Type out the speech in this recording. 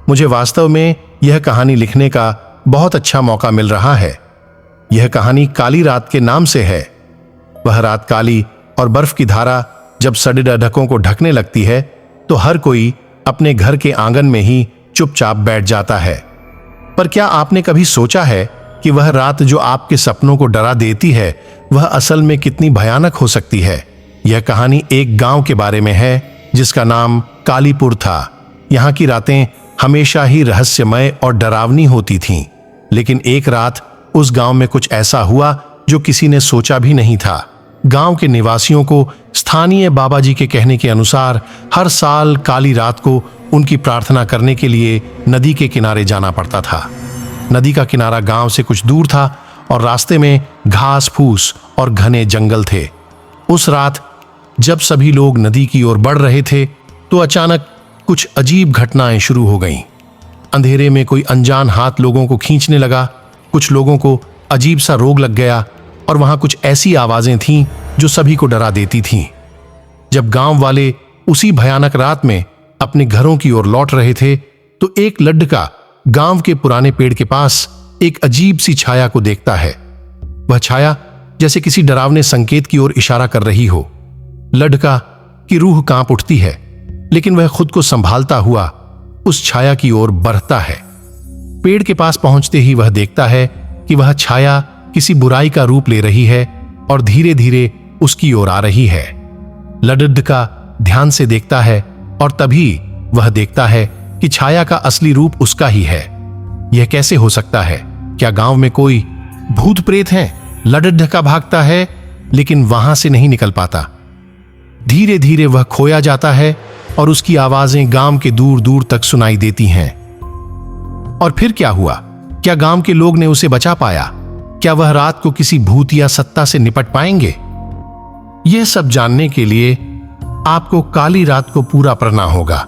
मुझे वास्तव में यह कहानी लिखने का बहुत अच्छा मौका मिल रहा है। यह कहानी काली रात के नाम से है। वह रात काली और बर्फ की धारा जब सड़े ढकों को ढकने लगती है तो हर कोई अपने घर के आंगन में ही चुपचाप बैठ जाता है। पर क्या आपने कभी सोचा है कि वह रात जो आपके सपनों को डरा देती है वह असल में कितनी भयानक हो सकती है? यह कहानी एक गांव के बारे में है जिसका नाम कालीपुर था। यहाँ की रातें हमेशा ही रहस्यमय और डरावनी होती थीं, लेकिन एक रात उस गांव में कुछ ऐसा हुआ जो किसी ने सोचा भी नहीं था। गांव के निवासियों को स्थानीय बाबा जी के कहने के अनुसार हर साल काली रात को उनकी प्रार्थना करने के लिए नदी के किनारे जाना पड़ता था। नदी का किनारा गांव से कुछ दूर था और रास्ते में घास फूस और घने जंगल थे। उस रात जब सभी लोग नदी की ओर बढ़ रहे थे तो अचानक कुछ अजीब घटनाएं शुरू हो गईं। अंधेरे में कोई अनजान हाथ लोगों को खींचने लगा, कुछ लोगों को अजीब सा रोग लग गया और वहां कुछ ऐसी आवाजें थीं जो सभी को डरा देती थीं। जब गांव वाले उसी भयानक रात में अपने घरों की ओर लौट रहे थे तो एक लड्ढका गांव के पुराने पेड़ के पास एक अजीब सी छाया को देखता है। वह छाया जैसे किसी डरावने संकेत की ओर इशारा कर रही हो। लड्ढका की रूह कांप उठती है, लेकिन वह खुद को संभालता हुआ उस छाया की ओर बढ़ता है। पेड़ के पास पहुंचते ही वह देखता है कि वह छाया किसी बुराई का रूप ले रही है और धीरे धीरे उसकी ओर आ रही है। लड्ढका ध्यान से देखता है और तभी वह देखता है कि छाया का असली रूप उसका ही है। यह कैसे हो सकता है? क्या गांव में कोई भूत प्रेत हैं? लड्ढका भागता है लेकिन वहां से नहीं निकल पाता। धीरे धीरे वह खोया जाता है और उसकी आवाजें गांव के दूर दूर तक सुनाई देती हैं। और फिर क्या हुआ? क्या गांव के लोग ने उसे बचा पाया? क्या वह रात को किसी भूत या सत्ता से निपट पाएंगे? यह सब जानने के लिए आपको काली रात को पूरा पढ़ना होगा।